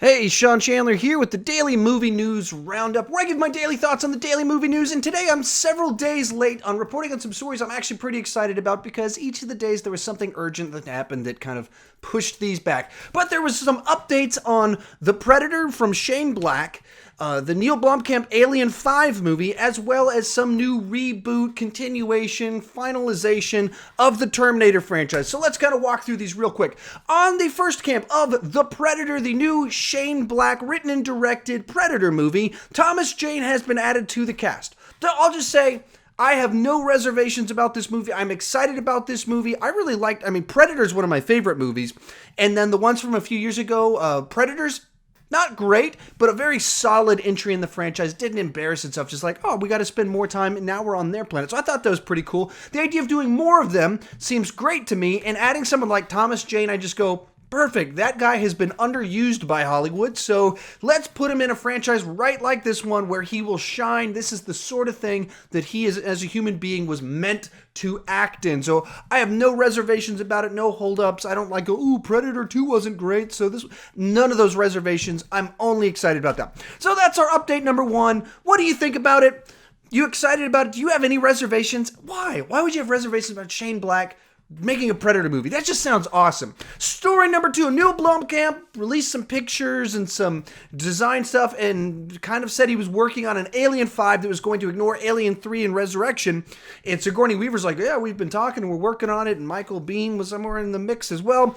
Hey, Sean Chandler here with the Daily Movie News Roundup, where I give my daily thoughts on the daily movie news, and today I'm several days late on reporting on some stories I'm actually pretty excited about because each of the days there was something urgent that happened that kind of pushed these back. But there was some updates on The Predator from Shane Black, the Neil Blomkamp Alien 5 movie, as well as some new reboot, continuation, finalization of the Terminator franchise. So let's kind of walk through these real quick. On the first camp of The Predator, the new Shane Black written and directed Predator movie, Thomas Jane has been added to the cast. So I'll just say, I have no reservations about this movie. I'm excited about this movie. Predator is one of my favorite movies. And then the ones from a few years ago, Predators, not great, but a very solid entry in the franchise. Didn't embarrass itself. Just like, oh, we got to spend more time, and now we're on their planet. So I thought that was pretty cool. The idea of doing more of them seems great to me. And adding someone like Thomas Jane, I just go, perfect. That guy has been underused by Hollywood, so let's put him in a franchise right like this one where he will shine. This is the sort of thing that he is, as a human being, was meant to act in. So I have no reservations about it, no holdups. I don't like go, ooh, Predator 2 wasn't great, so this, none of those reservations. I'm only excited about that. So that's our update number one. What do you think about it? You excited about it? Do you have any reservations? Why? Why would you have reservations about Shane Black making a Predator movie? That just sounds awesome. Story number two, Neil Blomkamp released some pictures and some design stuff and kind of said he was working on an Alien 5 that was going to ignore Alien 3 and Resurrection. And Sigourney Weaver's like, yeah, we've been talking and we're working on it. And Michael Biehn was somewhere in the mix as well.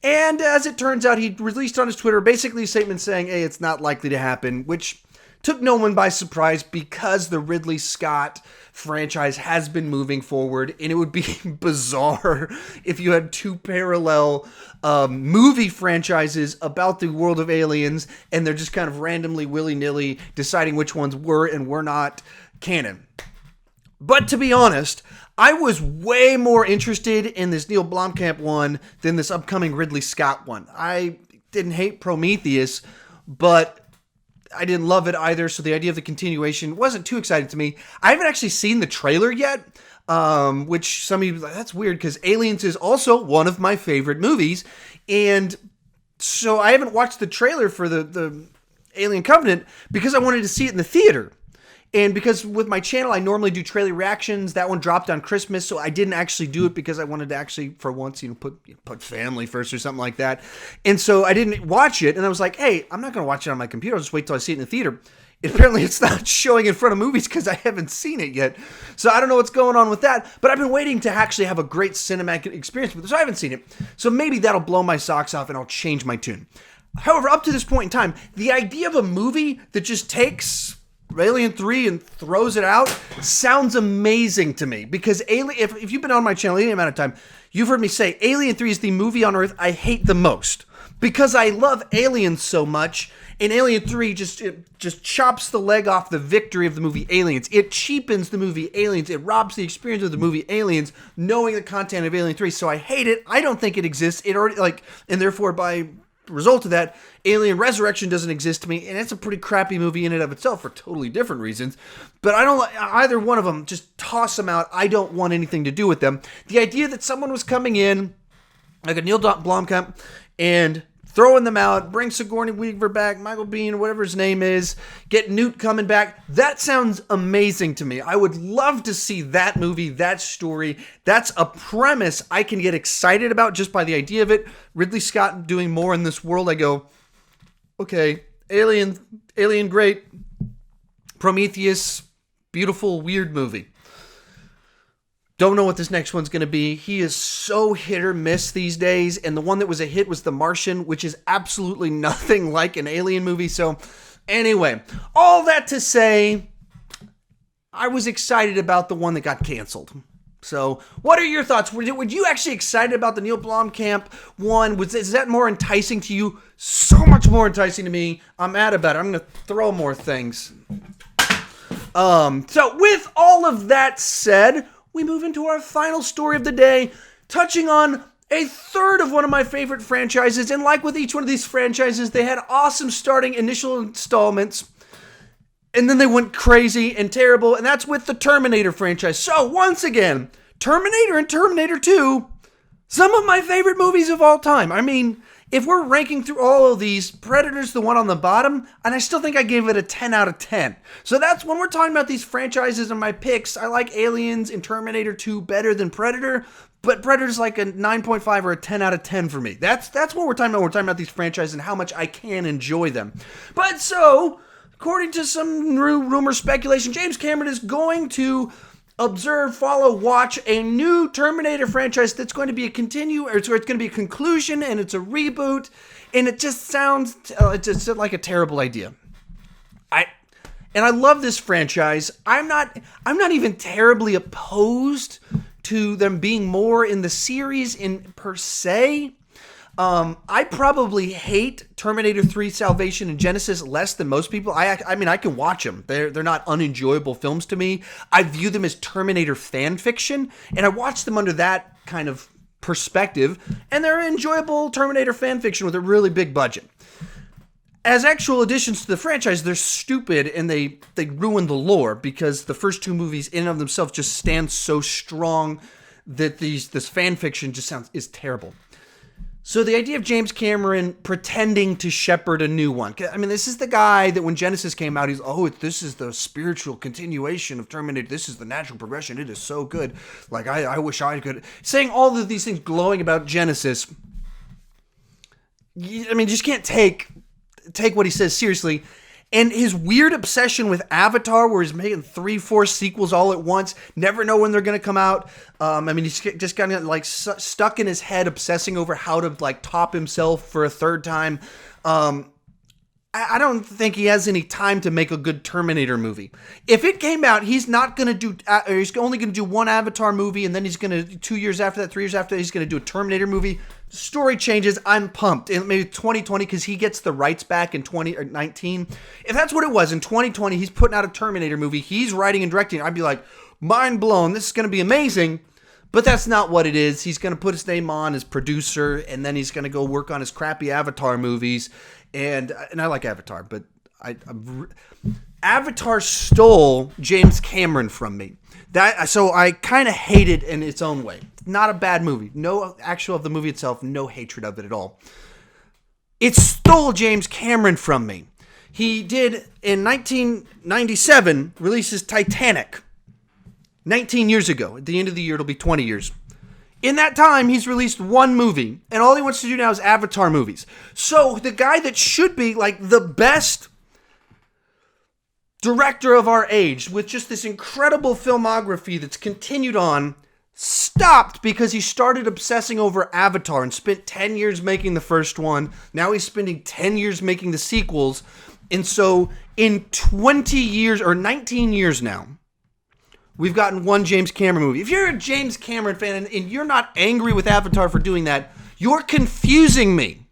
And as it turns out, he released on his Twitter basically a statement saying, hey, it's not likely to happen, which took no one by surprise because the Ridley Scott franchise has been moving forward, and it would be bizarre if you had two parallel movie franchises about the world of aliens, and they're just kind of randomly, willy-nilly deciding which ones were and were not canon. But to be honest, I was way more interested in this Neil Blomkamp one than this upcoming Ridley Scott one. I didn't hate Prometheus, but I didn't love it either, so the idea of the continuation wasn't too exciting to me. I haven't actually seen the trailer yet, which some of you, that's weird, because Aliens is also one of my favorite movies, and so I haven't watched the trailer for the Alien Covenant because I wanted to see it in the theater. And because with my channel, I normally do trailer reactions. That one dropped on Christmas, so I didn't actually do it because I wanted to actually, for once, put family first or something like that. And so I didn't watch it, and I was like, hey, I'm not going to watch it on my computer. I'll just wait till I see it in the theater. Apparently, it's not showing in front of movies because I haven't seen it yet. So I don't know what's going on with that, but I've been waiting to actually have a great cinematic experience with it, so I haven't seen it. So maybe that'll blow my socks off, and I'll change my tune. However, up to this point in time, the idea of a movie that just takes Alien 3 and throws it out sounds amazing to me, because if you've been on my channel any amount of time, you've heard me say Alien 3 is the movie on Earth I hate the most because I love Aliens so much, and Alien 3 just chops the leg off the victory of the movie Aliens. It cheapens the movie Aliens. It robs the experience of the movie Aliens, knowing the content of Alien 3. So I hate it. I don't think it exists. It already and therefore by result of that, Alien Resurrection doesn't exist to me, and it's a pretty crappy movie in and of itself for totally different reasons. But I don't like either one of them. Just toss them out. I don't want anything to do with them. The idea that someone was coming in, like a Neil Blomkamp, and throwing them out, bring Sigourney Weaver back, Michael Biehn, whatever his name is, get Newt coming back. That sounds amazing to me. I would love to see that movie, that story. That's a premise I can get excited about just by the idea of it. Ridley Scott doing more in this world, I go, okay, Alien, great. Prometheus, beautiful, weird movie. Don't know what this next one's going to be. He is so hit or miss these days, and the one that was a hit was The Martian, which is absolutely nothing like an Alien movie. So anyway, all that to say, I was excited about the one that got canceled. So what are your thoughts? Were you actually excited about the Neil Blomkamp one? Is that more enticing to you? So much more enticing to me. I'm mad about it. I'm going to throw more things. So with all of that said, we move into our final story of the day, touching on a third of one of my favorite franchises. And like with each one of these franchises, they had awesome starting initial installments, and then they went crazy and terrible, and that's with the Terminator franchise. So once again, Terminator and Terminator 2, some of my favorite movies of all time. I mean, if we're ranking through all of these, Predator's the one on the bottom, and I still think I gave it a 10 out of 10. So that's when we're talking about these franchises and my picks. I like Aliens and Terminator 2 better than Predator, but Predator's like a 9.5 or a 10 out of 10 for me. That's what we're talking about. We're talking about these franchises and how much I can enjoy them. But so, according to some rumor speculation, James Cameron is going to observe, follow, watch a new Terminator franchise that's going to be it's going to be a conclusion, and it's a reboot, and it just sounds it's like a terrible idea. I love this franchise. I'm not even terribly opposed to them being more in the series in per se. I probably hate Terminator 3 Salvation and Genesis less than most people. I mean, I can watch them. They're not unenjoyable films to me. I view them as Terminator fan fiction, and I watch them under that kind of perspective, and they're enjoyable Terminator fan fiction with a really big budget. As actual additions to the franchise, they're stupid, and they ruin the lore, because the first two movies in and of themselves just stand so strong that this fan fiction just is terrible. So the idea of James Cameron pretending to shepherd a new one. I mean, this is the guy that when Genesis came out, this is the spiritual continuation of Terminator. This is the natural progression. It is so good. Like, I wish I could. Saying all of these things glowing about Genesis. I mean, you just can't take what he says seriously. And his weird obsession with Avatar, where he's making 3-4 sequels all at once, never know when they're going to come out. I mean, he's just kind of like stuck in his head, obsessing over how to like top himself for a third time. I don't think he has any time to make a good Terminator movie. If it came out, he's not going to do, he's only going to do one Avatar movie, and then he's going to, 2 years after that, 3 years after that, he's going to do a Terminator movie. Story changes. I'm pumped. And maybe 2020, because he gets the rights back in 2019. If that's what it was, in 2020, he's putting out a Terminator movie. He's writing and directing. I'd be like, mind blown. This is going to be amazing. But that's not what it is. He's going to put his name on as producer, and then he's going to go work on his crappy Avatar movies. And I like Avatar, but Avatar stole James Cameron from me. So I kind of hate it in its own way. Not a bad movie. No actual of the movie itself, no hatred of it at all. It stole James Cameron from me. He did, in 1997, releases Titanic. 19 years ago. At the end of the year, it'll be 20 years. In that time, he's released one movie, and all he wants to do now is Avatar movies. So the guy that should be like the best director of our age, with just this incredible filmography that's continued on, stopped because he started obsessing over Avatar and spent 10 years making the first one. Now he's spending 10 years making the sequels. And so in 20 years or 19 years now, we've gotten one James Cameron movie. If you're a James Cameron fan and you're not angry with Avatar for doing that, you're confusing me.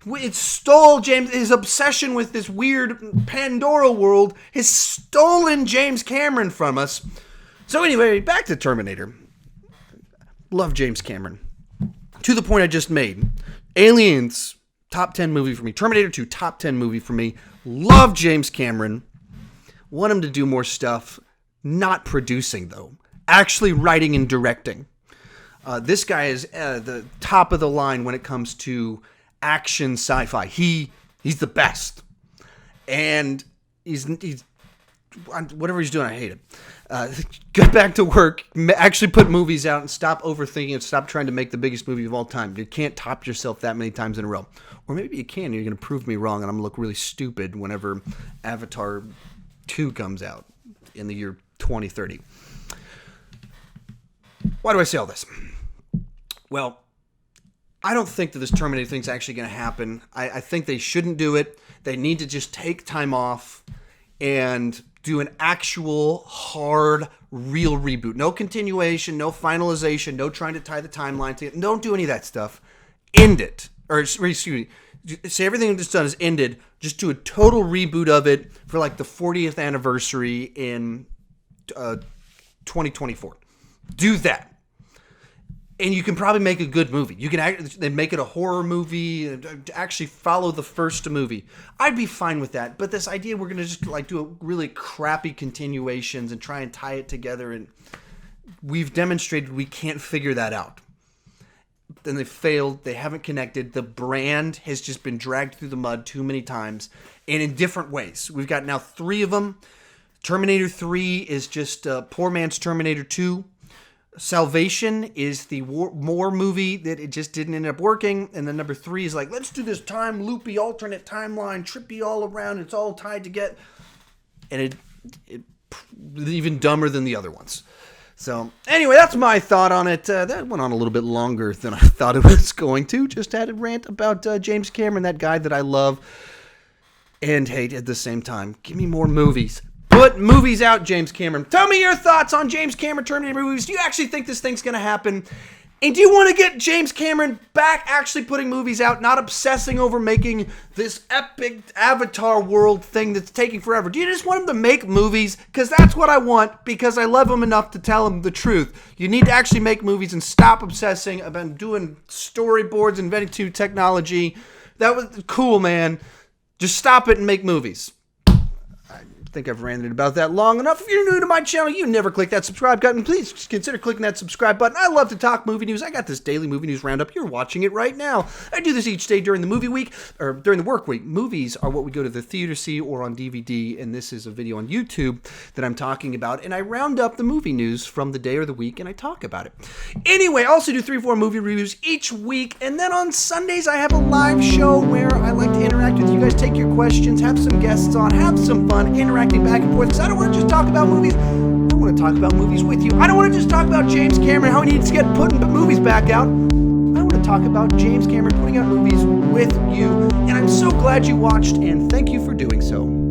It stole his obsession with this weird Pandora world has stolen James Cameron from us. So anyway, back to Terminator. Love James Cameron. To the point I just made. Aliens, top 10 movie for me. Terminator 2, top 10 movie for me. Love James Cameron. Want him to do more stuff. Not producing, though. Actually writing and directing. This guy is the top of the line when it comes to action sci-fi. He's the best. And he's whatever he's doing, I hate it. Get back to work. Actually put movies out and stop overthinking it. Stop trying to make the biggest movie of all time. You can't top yourself that many times in a row. Or maybe you can. You're going to prove me wrong, and I'm going to look really stupid whenever Avatar 2 comes out in the year 2030. Why do I say all this? Well, I don't think that this Terminator thing's actually going to happen. I think they shouldn't do it. They need to just take time off and do an actual hard, real reboot. No continuation, no finalization, no trying to tie the timeline to it. Don't do any of that stuff. End it. Or, excuse me, say everything that's done is ended. Just do a total reboot of it for like the 40th anniversary in 2024. Do that. And you can probably make a good movie. You can make it a horror movie, actually follow the first movie. I'd be fine with that. But this idea we're going to just like do a really crappy continuations and try and tie it together, and we've demonstrated we can't figure that out. then they failed. They haven't connected. The brand has just been dragged through the mud too many times and in different ways. We've got now 3 of them. Terminator 3 is just poor man's Terminator 2. Salvation is the more movie that it just didn't end up working. And then number 3 is like, let's do this time loopy alternate timeline, trippy all around. It's all tied together. And it even dumber than the other ones. So, anyway, that's my thought on it. That went on a little bit longer than I thought it was going to. Just had a rant about James Cameron, that guy that I love and hate at the same time. Give me more movies. Put movies out, James Cameron. Tell me your thoughts on James Cameron Terminator movies. Do you actually think this thing's going to happen? And do you want to get James Cameron back actually putting movies out, not obsessing over making this epic Avatar world thing that's taking forever? Do you just want him to make movies? Because that's what I want, because I love him enough to tell him the truth. You need to actually make movies and stop obsessing about doing storyboards, inventing new technology. That was cool, man. Just stop it and make movies. I think I've ranted about that long enough. If you're new to my channel, you never click that subscribe button, please consider clicking that subscribe button. I love to talk movie news. I got this daily movie news roundup. You're watching it right now. I do this each day during the movie week, or during the work week. Movies are what we go to the theater see or on DVD, and this is a video on YouTube that I'm talking about, and I round up the movie news from the day or the week, and I talk about it. Anyway, I also do 3-4 movie reviews each week, and then on Sundays I have a live show where I like to interact with you guys, take your questions, have some guests on, have some fun, interacting back and forth, because I don't want to just talk about movies. I want to talk about movies with you. I don't want to just talk about James Cameron, how he needs to get putting movies back out. I want to talk about James Cameron putting out movies with you, and I'm so glad you watched, and thank you for doing so.